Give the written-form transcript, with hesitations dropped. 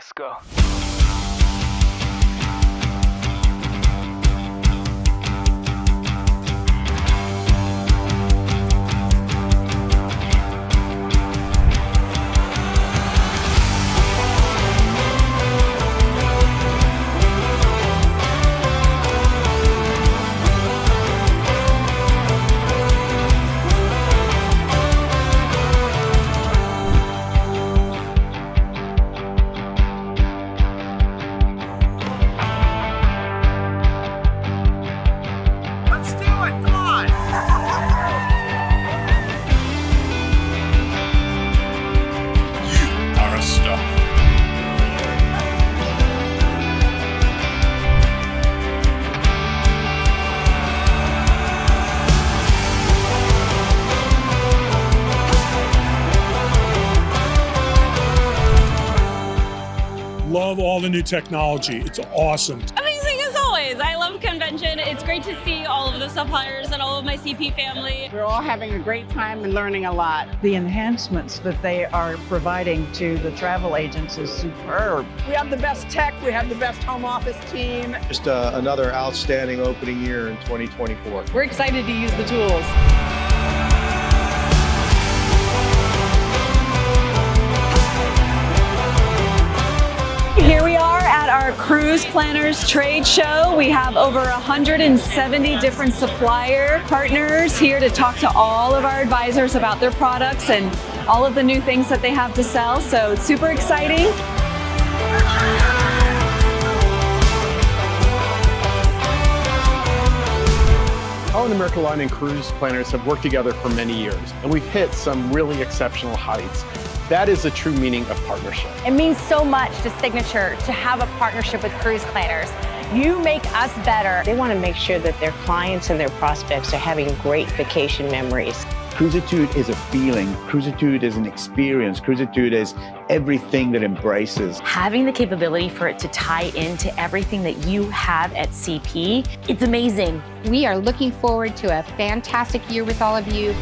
Let's go. Love all the new technology. It's awesome. Amazing as always. I love convention. It's great to see all of the suppliers and all of my CP family. We're all having a great time and learning a lot. The enhancements that they are providing to the travel agents is superb. We have the best tech. We have the best home office team. Just another outstanding opening year in 2024. We're excited to use the tools. Here we are at our Cruise Planners Trade Show. We have over 170 different supplier partners here to talk to all of our advisors about their products and all of the new things that they have to sell. So it's super exciting. Holland America Line and Cruise Planners have worked together for many years, and we've hit some really exceptional heights. That is the true meaning of partnership. It means so much to Signature to have a partnership with Cruise Planners. You make us better. They want to make sure that their clients and their prospects are having great vacation memories. Cruisitude is a feeling. Cruisitude is an experience. Cruisitude is everything that embraces. Having the capability for it to tie into everything that you have at CP, it's amazing. We are looking forward to a fantastic year with all of you.